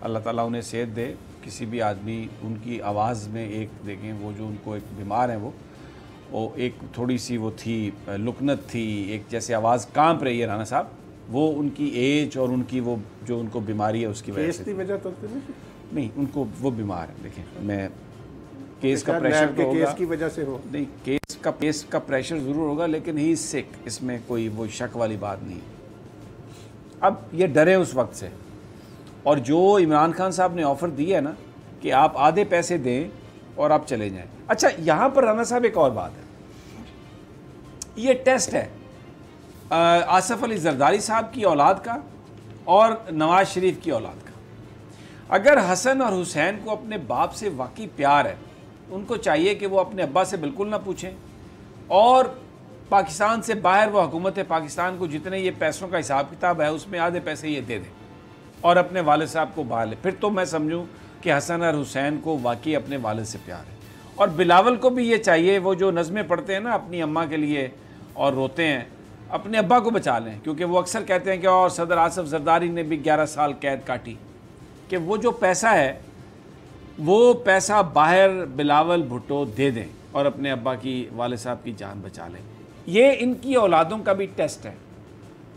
अल्लाह ताला उन्हें सेहत दे। किसी भी आदमी उनकी आवाज़ में एक देखें, वो जो उनको एक बीमार हैं वो एक थोड़ी सी वो थी, लुकनत थी, एक जैसे आवाज़ कांप रही है राना साहब, वो उनकी एज और उनकी वो जो उनको बीमारी है उसकी वजह से। वजह तो नहीं, उनको वो बीमार है। देखें, मैं केस का प्रेशर तो होगा, केस की वजह से हो नहीं, केस का प्रेशर ज़रूर होगा, लेकिन ही इज़ सिक, इसमें कोई वो शक वाली बात नहीं। अब ये डरे उस वक्त से, और जो इमरान खान साहब ने ऑफ़र दिया है ना कि आप आधे पैसे दें और आप चले जाएं। अच्छा, यहाँ पर राना साहब एक और बात है, ये टेस्ट है आसिफ अली जरदारी साहब की औलाद का और नवाज शरीफ की औलाद का। अगर हसन और हुसैन को अपने बाप से वाकई प्यार है, उनको चाहिए कि वो अपने अब्बा से बिल्कुल ना पूछें, और पाकिस्तान से बाहर वो हुकूमत पाकिस्तान को जितने ये पैसों का हिसाब किताब है उसमें आधे पैसे ये दे दें और अपने वालिद साहब को बाहर ले, फिर तो मैं समझूं कि हसन और हुसैन को वाकई अपने वालिद से प्यार है। और बिलावल को भी ये चाहिए, वो जो नज़में पढ़ते हैं ना अपनी अम्मा के लिए और रोते हैं, अपने अब्बा को बचा लें, क्योंकि वो अक्सर कहते हैं कि और सदर आसिफ जरदारी ने भी 11 साल कैद काटी, कि वो जो पैसा है वो पैसा बाहर बिलावल भुट्टो दे दें और अपने अब्बा की, वालिद साहब की जान बचा लें। ये इनकी औलादों का भी टेस्ट है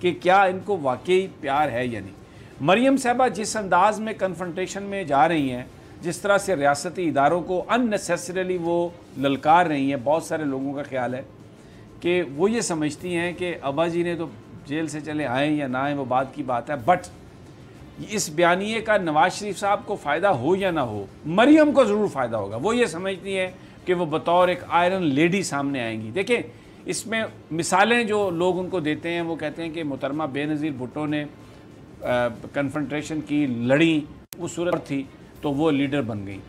कि क्या इनको वाकई प्यार है या नहीं। मरियम साहबा जिस अंदाज में कन्फ्रंटेशन में जा रही हैं, जिस तरह से रियासती इदारों को अननेसेसरीली वो ललकार रही हैं, बहुत सारे लोगों का ख्याल है कि वो ये समझती हैं कि अब्बा जी ने तो जेल से चले आए या ना आए वो बात की बात है, बट इस बयानिए का नवाज शरीफ साहब को फ़ायदा हो या ना हो, मरियम को ज़रूर फ़ायदा होगा। वो ये समझती हैं कि वो बतौर एक आयरन लेडी सामने आएंगी। देखें, इसमें मिसालें जो लोग उनको देते हैं, वो कहते हैं कि मोहतरमा बेनज़ीर भुट्टो ने कन्फ्रंटेशन की, लड़ी, उस सूरत थी तो वो लीडर बन गई।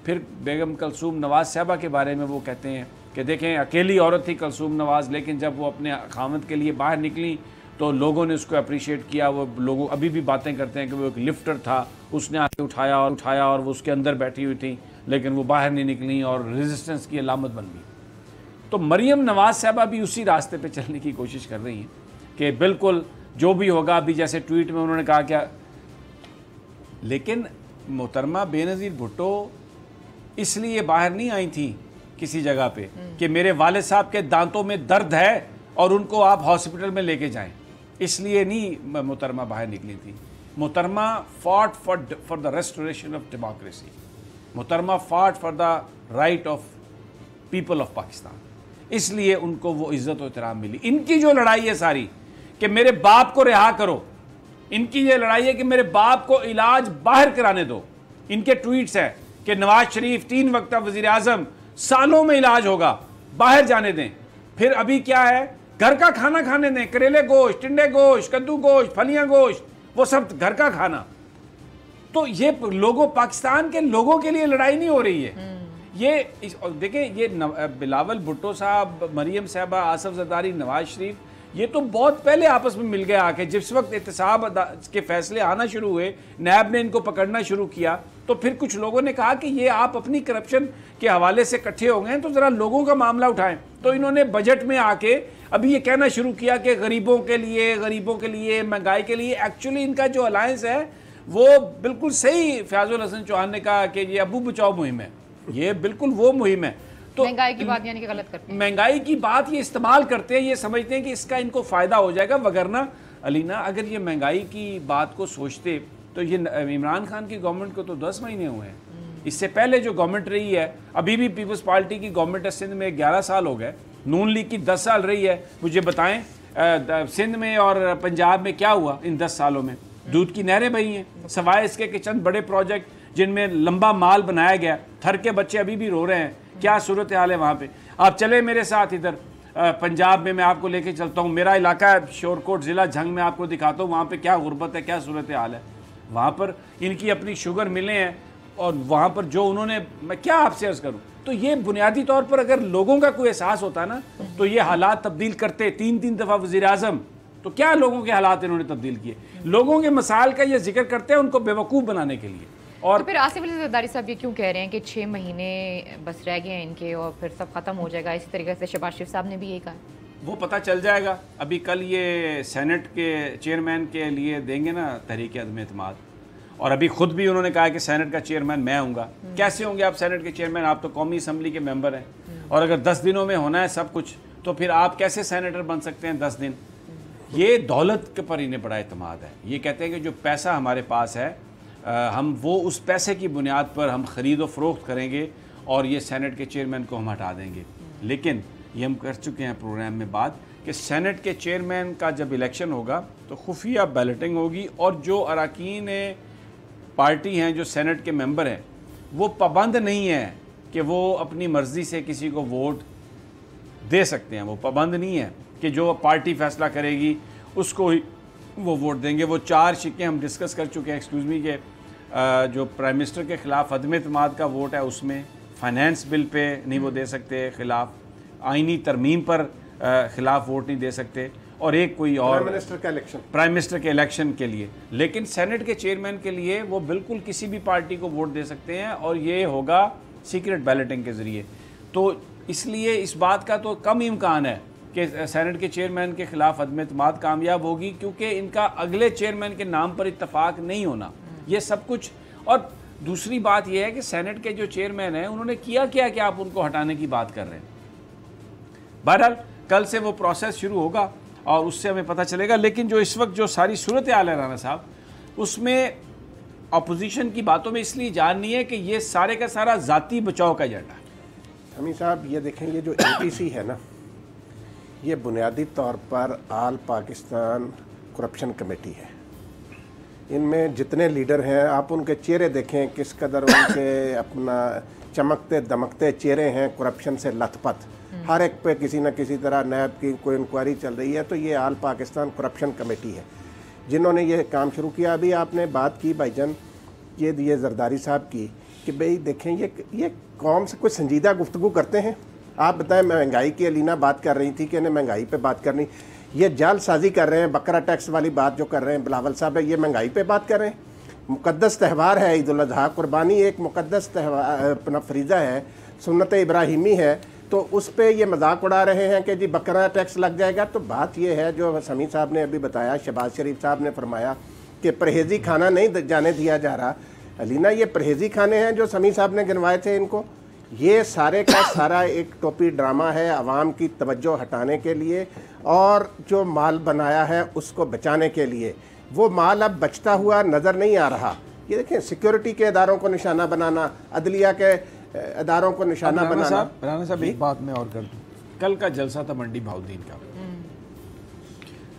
फिर बेगम कलसूम नवाज़ साहबा के बारे में वो कहते हैं कि देखें, अकेली औरत थी कलसूम नवाज़, लेकिन जब वो अपने खामद के लिए बाहर निकली तो लोगों ने उसको अप्रिशिएट किया। वो लोगों अभी भी बातें करते हैं कि वो एक लिफ्टर था, उसने आके उठाया और वो उसके अंदर बैठी हुई थी, लेकिन वो बाहर नहीं निकली और रेजिस्टेंस की अलामत बन गई। तो मरियम नवाज साहबा भी उसी रास्ते पे चलने की कोशिश कर रही हैं कि बिल्कुल जो भी होगा, अभी जैसे ट्वीट में उन्होंने कहा क्या, लेकिन मोहतरमा बेनज़ीर भुट्टो इसलिए बाहर नहीं आई थी किसी जगह पे कि मेरे वालिद साहब के दांतों में दर्द है और उनको आप हॉस्पिटल में लेके जाएं, इसलिए नहीं मोहतरमा बाहर निकली थी। मोहतरमा fought for the restoration of democracy, मोहतरमा fought for the right of people of Pakistan, इसलिए उनको वो इज्जत और एहतराम मिली। इनकी जो लड़ाई है सारी कि मेरे बाप को रिहा करो, इनकी ये लड़ाई है कि मेरे बाप को इलाज बाहर कराने दो। इनके ट्वीट्स हैं कि नवाज शरीफ 3 वक्त वज़ीर आज़म, सालों में इलाज होगा, बाहर जाने दें। फिर अभी क्या है, घर का खाना खाने दें, करेले गोश्त, टिंडे गोश्त, कद्दू गोश्त, फलियां गोश्त, वो सब घर का खाना। तो ये लोगों, पाकिस्तान के लोगों के लिए लड़ाई नहीं हो रही है। ये देखें, ये बिलावल भुट्टो साहब, मरियम साहबा, आसिफ जरदारी, नवाज शरीफ, ये तो बहुत पहले आपस में मिल गए आके। जिस वक्त एहतसाब के फैसले आना शुरू हुए, नैब ने इनको पकड़ना शुरू किया, तो फिर कुछ लोगों ने कहा कि ये आप अपनी करप्शन के हवाले से इकट्ठे हो गए तो ज़रा लोगों का मामला उठाएं। तो इन्होंने बजट में आके अभी ये कहना शुरू किया कि गरीबों के लिए, महंगाई के लिए। एक्चुअली इनका जो अलायंस है वो बिल्कुल सही, फयाजुल हसन चौहान ने कहा कि ये अबू बचाओ मुहिम है, ये बिल्कुल वो मुहिम है। तो महंगाई की बात यानी कि गलत करते हैं, महंगाई की बात ये इस्तेमाल करते हैं, ये समझते हैं कि इसका इनको फ़ायदा हो जाएगा। वगरना अलीना, अगर ये महंगाई की बात को सोचते तो ये इमरान खान की गवर्नमेंट को तो 10 महीने हुए हैं। इससे पहले जो गवर्नमेंट रही है, अभी भी पीपल्स पार्टी की गवर्नमेंट है सिंध में, 11 साल हो गए। नून लीग की 10 साल रही है। मुझे बताएं सिंध में और पंजाब में क्या हुआ इन 10 सालों में? दूध की नहरें बही हैं, सवाए इसके कि चंद बड़े प्रोजेक्ट जिनमें लंबा माल बनाया गया। थर के बच्चे अभी भी रो रहे हैं। क्या सूरत हाल है वहाँ पे? आप चले मेरे साथ इधर पंजाब में, मैं आपको लेके चलता हूँ। मेरा इलाका है शोरकोट ज़िला झंग में, आपको दिखाता हूँ वहाँ पे क्या गुर्बत है, क्या सूरत हाल है। वहाँ पर इनकी अपनी शुगर मिलें हैं, और वहाँ पर जो उन्होंने, मैं क्या आपसे अर्ज करूँ, तो ये बुनियादी तौर पर अगर लोगों का कोई एहसास होता ना तो ये हालात तब्दील करते। 3 दफ़ा वज़ीर आज़म, तो क्या लोगों के हालात इन्होंने तब्दील किए। लोगों के मसाइल का ये जिक्र करते हैं उनको बेवकूफ़ बनाने के लिए। और तो फिर आसिफ अली ज़रदारी साहब ये क्यों कह रहे हैं कि 6 महीने बस रह गए हैं इनके और फिर सब खत्म हो जाएगा? इसी तरीके से शहबाज शरीफ साहब ने भी यही कहा। वो पता चल जाएगा। अभी कल ये सेनेट के चेयरमैन के लिए देंगे ना तहरीक अदम एतमाद, और अभी खुद भी उन्होंने कहा कि सेनेट का चेयरमैन मैं हूँगा। कैसे होंगे आप सेनेट के चेयरमैन? आप तो कौमी असम्बली के मेंबर हैं, और अगर 10 दिनों में होना है सब कुछ तो फिर आप कैसे सेनेटर बन सकते हैं 10 दिन? ये दौलत के पर इन्हें बड़ा एतमाद है। ये कहते हैं कि जो पैसा हमारे पास है हम वो उस पैसे की बुनियाद पर हम ख़रीद व फ़रोख्त करेंगे और ये सेनेट के चेयरमैन को हम हटा देंगे। लेकिन ये हम कर चुके हैं प्रोग्राम में बात कि सेनेट के चेयरमैन का जब इलेक्शन होगा तो खुफिया बैलेटिंग होगी, और जो अरकान पार्टी हैं, जो सेनेट के मेंबर हैं, वो पाबंद नहीं है कि वो अपनी मर्ज़ी से किसी को वोट दे सकते हैं। वो पाबंद नहीं है कि जो पार्टी फ़ैसला करेगी उसको ही वो वोट देंगे। वो 4 शिक्के हम डिस्कस कर चुके हैं, एक्सक्यूज़ मी, के जो प्राइम मिनिस्टर के ख़िलाफ़ अदम एतमाद का वोट है उसमें, फाइनेंस बिल पे नहीं वो दे सकते ख़िलाफ़, आइनी तरमीम पर ख़िलाफ़ वोट नहीं दे सकते, और एक कोई और प्राइम मिनिस्टर के इलेक्शन के लिए। लेकिन सेनेट के चेयरमैन के लिए वो बिल्कुल किसी भी पार्टी को वोट दे सकते हैं, और ये होगा सीक्रेट बैलेटिंग के ज़रिए। तो इसलिए इस बात का तो कम इम्कान है कि सेनेट के चेयरमैन के ख़िलाफ़ अदम एतमाद कामयाब होगी, क्योंकि इनका अगले चेयरमैन के नाम पर इत्तफाक नहीं होना, ये सब कुछ। और दूसरी बात यह है कि सेनेट के जो चेयरमैन हैं उन्होंने किया क्या कि आप उनको हटाने की बात कर रहे हैं। बहरहाल कल से वो प्रोसेस शुरू होगा और उससे हमें पता चलेगा। लेकिन जो इस वक्त जो सारी सूरत हाल है राना साहब, उसमें अपोजिशन की बातों में इसलिए जान नहीं है कि ये सारे का सारा ज़ाती बचाव का एजेंडा है। हमी साहब ये देखें, ये जो APC है ना, ये बुनियादी तौर पर आल पाकिस्तान करप्शन कमेटी है। इनमें जितने लीडर हैं आप उनके चेहरे देखें, किस कदर उनके अपना चमकते दमकते चेहरे हैं, करप्शन से लथपथ। हर एक पे किसी न किसी तरह नैब की कोई इंक्वायरी चल रही है। तो ये आल पाकिस्तान करप्शन कमेटी है जिन्होंने ये काम शुरू किया। अभी आपने बात की भाईजान ये जरदारी साहब की कि भाई देखें ये कौम से कुछ संजीदा गुफ्तगू करते हैं। आप बताएं, महंगाई की अलीना बात कर रही थी कि इन्हें महंगाई पे बात करनी, ये जालसाजी कर रहे हैं। बकरा टैक्स वाली बात जो कर रहे हैं बिलावल साहब, ये महंगाई पे बात कर रहे हैं। मुक़द्दस त्यौहार है ईद उल अज़हा, कुर्बानी एक मुक़द्दस त्यौहार अपना फरीज़ा है, सुन्नत इब्राहिमी है, तो उस पर ये मजाक उड़ा रहे हैं कि जी बकरा टैक्स लग जाएगा। तो बात ये है जो समी साहब ने अभी बताया, शहबाज शरीफ साहब ने फरमाया कि परहेजी खाना नहीं जाने दिया जा रहा। अलीना ये परहेजी खाने हैं जो समी साहब ने गिनवाए थे इनको, ये सारे का सारा एक टोपी ड्रामा है आवाम की तवज्जो हटाने के लिए, और जो माल बनाया है उसको बचाने के लिए। वो माल अब बचता हुआ नज़र नहीं आ रहा। ये देखें, सिक्योरिटी के इदारों को निशाना बनाना, अदलिया के इदारों को निशाना बनाना। राना साहब एक बात मैं और कर दूँ, कल का जलसा था मंडी बहाउद्दीन का।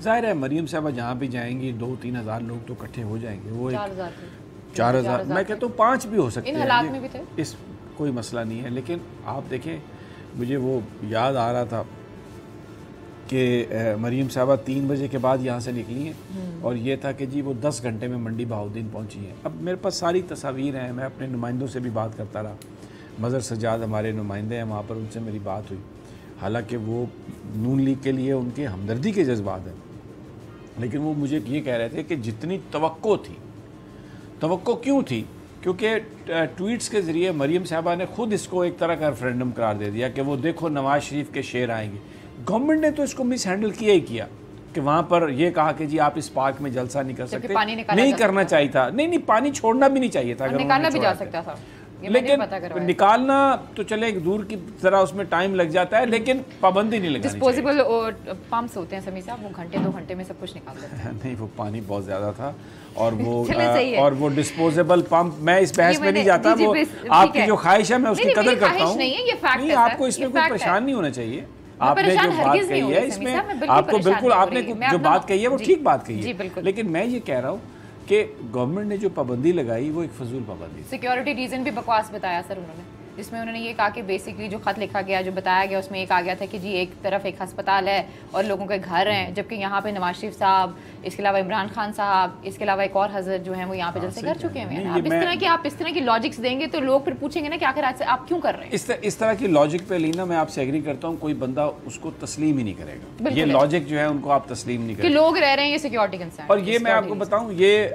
जाहिर है मरीम साहबा जहाँ भी जाएंगी 2-3 हज़ार लोग तो इकट्ठे हो जाएंगे। वो 4,000 मैं कहता हूँ 5 भी हो सकते हैं, इस कोई मसला नहीं है। लेकिन आप देखें, मुझे वो याद आ रहा था कि मरीम साहबा 3 बजे के बाद यहाँ से निकली हैं, और ये था कि जी वो 10 घंटे में मंडी बहाउद्दीन पहुँची हैं। अब मेरे पास सारी तस्वीर हैं, मैं अपने नुमाइंदों से भी बात करता रहा। मज़हर सजाद हमारे नुमाइंदे हैं वहाँ पर, उनसे मेरी बात हुई। हालांकि वो नून लीग के लिए उनके हमदर्दी के जज्बात हैं, लेकिन वो मुझे ये कह रहे थे कि जितनी तवक्को थी, तवक्को क्यों थी? क्योंकि ट्वीट्स के ज़रिए मरीम साहबा ने ख़ुद इसको एक तरह का रेफरेंडम करार दे दिया कि वो देखो नवाज शरीफ के शेर आएंगे। गवर्नमेंट ने तो इसको मिस हैंडल किया ही किया कि वहाँ पर यह कहा कि जी आप इस पार्क में जलसा नहीं कर सकते, नहीं करना चाहिए था। नहीं, पानी छोड़ना भी नहीं चाहिए था, निकालना भी जा सकता था। लेकिन निकालना तो चले दूर की तरह, उसमें टाइम लग जाता है, लेकिन पाबंदी नहीं लगानी। डिस्पोजेबल पंप्स होते हैं समी साहब, वो घंटे 2 घंटे में सब कुछ निकाल देते हैं। नहीं, वो पानी बहुत ज़्यादा था, और वो डिस्पोजेबल पंप, मैं इस बहस में नहीं जाता। वो आपकी जो ख्वाहिश है मैं उसकी कदर करता हूँ। नहीं, आपको इसमें कोई परेशान नहीं होना चाहिए। आपने जो बात कही है इसमें आपको बिल्कुल, आपने जो बात कही है वो ठीक बात कही है, लेकिन मैं ये कह रहा हूँ कि गवर्नमेंट ने जो पाबंदी लगाई वो एक फजूल पाबंदी। सिक्योरिटी रीजन भी बकवास बताया सर उन्होंने। जिसमें उन्होंने ये कहा कि बेसिकली जो खत लिखा गया, जो बताया गया, उसमें एक आ गया था कि जी एक तरफ एक अस्पताल है और लोगों के घर हैं, जबकि यहाँ पे नवाज शरीफ साहब, इसके अलावा इमरान खान साहब, इसके अलावा एक और हजरत जो हैं वो यहाँ पे जलसे कर चुके हैं। आप इस तरह की लॉजिक्स देंगे तो लोग फिर पूछेंगे ना कि आखिर आज आप क्यों कर रहे हैं। इस तरह की लॉजिक पे लीना मैं आपसे एग्री करता हूँ, कोई बंदा उसको तस्लीम ही नहीं करेगा। ये लॉजिक जो है उनको आप तस्लीम नहीं करेंगे कि लोग रह रहे हैं, ये सिक्योरिटी कंसर्न। और ये मैं आपको बताऊं, ये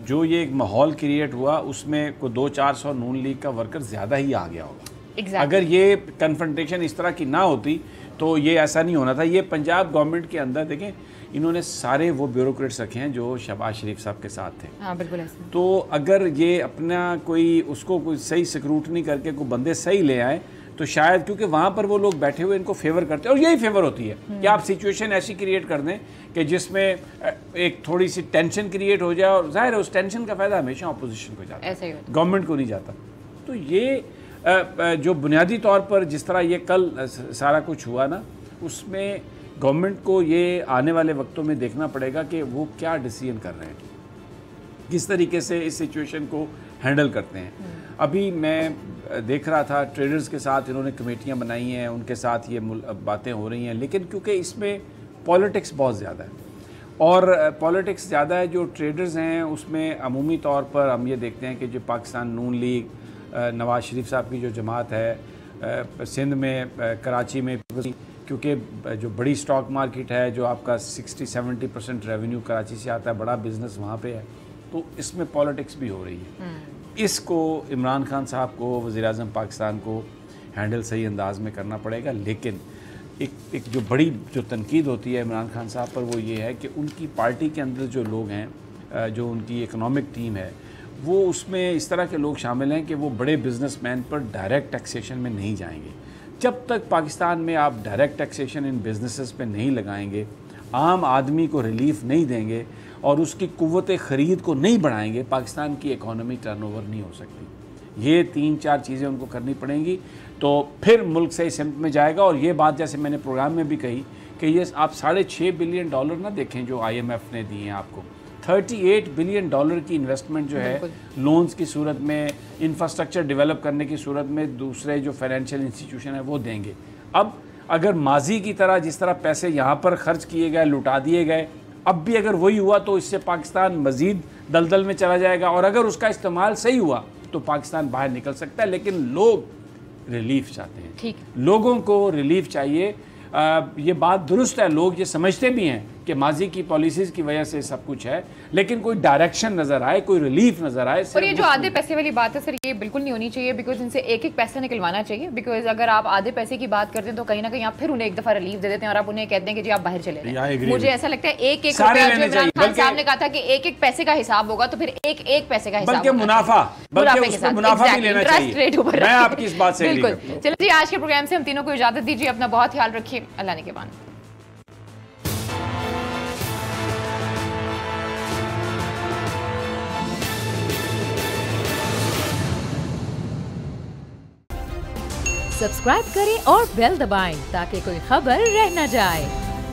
जो ये एक माहौल क्रिएट हुआ उसमें को 200-400 नून लीग का वर्कर ज्यादा ही आ गया होगा। अगर ये कन्फ्रंटेशन इस तरह की ना होती तो ये ऐसा नहीं होना था। ये पंजाब गवर्नमेंट के अंदर देखें, इन्होंने सारे वो ब्यूरोक्रेट्स रखे हैं जो शहबाज शरीफ साहब के साथ थे। हाँ, बिल्कुल ऐसा। तो अगर ये अपना कोई उसको कोई सही स्क्रूटनी करके कोई बंदे सही ले आए तो शायद, क्योंकि वहाँ पर वो लोग बैठे हुए इनको फेवर करते हैं और यही फेवर होती है कि आप सिचुएशन ऐसी क्रिएट कर दें कि जिसमें एक थोड़ी सी टेंशन क्रिएट हो जाए, और जाहिर है उस टेंशन का फायदा हमेशा अपोजिशन को जाता है, गवर्नमेंट को नहीं जाता। तो ये जो बुनियादी तौर पर जिस तरह ये कल सारा कुछ हुआ ना, उसमें गवर्नमेंट को ये आने वाले वक्तों में देखना पड़ेगा कि वो क्या डिसीजन कर रहे हैं, किस तरीके से इस सिचुएशन को हैंडल करते हैं। अभी मैं देख रहा था ट्रेडर्स के साथ इन्होंने कमेटियां बनाई हैं, उनके साथ ये बातें हो रही हैं, लेकिन क्योंकि इसमें पॉलिटिक्स बहुत ज़्यादा है और पॉलिटिक्स ज़्यादा है, जो ट्रेडर्स हैं उसमें अमूमी तौर पर हम ये देखते हैं कि जो पाकिस्तान नून लीग, नवाज शरीफ साहब की जो जमात है, सिंध में, कराची में, क्योंकि जो बड़ी स्टॉक मार्केट है, जो आपका 60-70% रेवेन्यू कराची से आता है, बड़ा बिजनेस वहाँ पे है, तो इसमें पॉलिटिक्स भी हो रही है। इसको इमरान खान साहब को, वज़ीर-ए-आज़म पाकिस्तान को हैंडल सही अंदाज में करना पड़ेगा। लेकिन एक जो बड़ी जो तनकीद होती है इमरान खान साहब पर, वो ये है कि उनकी पार्टी के अंदर जो लोग हैं, जो उनकी इकनॉमिक टीम है, वो उसमें इस तरह के लोग शामिल हैं कि वो बड़े बिजनेसमैन पर डायरेक्ट टैक्सेशन में नहीं जाएंगे। जब तक पाकिस्तान में आप डायरेक्ट टैक्सेशन इन बिजनेसेस पे नहीं लगाएंगे, आम आदमी को रिलीफ नहीं देंगे और उसकी कुव्वत ख़रीद को नहीं बढ़ाएंगे, पाकिस्तान की इकॉनमी टर्नओवर नहीं हो सकती। ये 3-4 चीज़ें उनको करनी पड़ेंगी, तो फिर मुल्क सही सिमत में जाएगा। और ये बात जैसे मैंने प्रोग्राम में भी कही कि ये आप $6.5 बिलियन ना देखें जो IMF ने दिए हैं आपको, $38 बिलियन की इन्वेस्टमेंट जो है लोन्स की सूरत में, इंफ्रास्ट्रक्चर डेवलप करने की सूरत में दूसरे जो फाइनेंशियल इंस्टीट्यूशन है वो देंगे। अब अगर माजी की तरह जिस तरह पैसे यहाँ पर खर्च किए गए, लुटा दिए गए, अब भी अगर वही हुआ तो इससे पाकिस्तान मज़ीद दलदल में चला जाएगा। और अगर उसका इस्तेमाल सही हुआ तो पाकिस्तान बाहर निकल सकता है। लेकिन लोग रिलीफ चाहते हैं, ठीक, लोगों को रिलीफ चाहिए। ये बात दुरुस्त है, लोग ये समझते भी हैं कि माजी की पॉलिसीज़ की वजह से सब कुछ है, लेकिन कोई डायरेक्शन नज़र आए, कोई रिलीफ नज़र आए। और ये जो आधे पैसे वाली बात है सर, ये बिल्कुल नहीं होनी चाहिए, बिकॉज इनसे एक एक पैसा निकलवाना चाहिए। बिकॉज अगर आप आधे पैसे की बात करते हैं तो कहीं ना कहीं आप फिर उन्हें एक दफ़ा रिलीफ दे देते हैं और आप उन्हें कहते हैं कि जी आप बाहर चले जाएं। मुझे ऐसा लगता है एक एक रुपया, जो इमरान खान साहब ने कहा था कि एक एक पैसे का हिसाब होगा, तो फिर एक एक पैसे का हिसाब, मुनाफा भी लेना चाहिए। मैं आपकी इस बात से बिल्कुल। चलो जी, आज के प्रोग्राम से हम तीनों को इजाजत दीजिए। अपना बहुत ख्याल रखिए। अल्लाह ने के बाद। सब्सक्राइब करें और बेल दबाएं ताकि कोई खबर रह न जाए।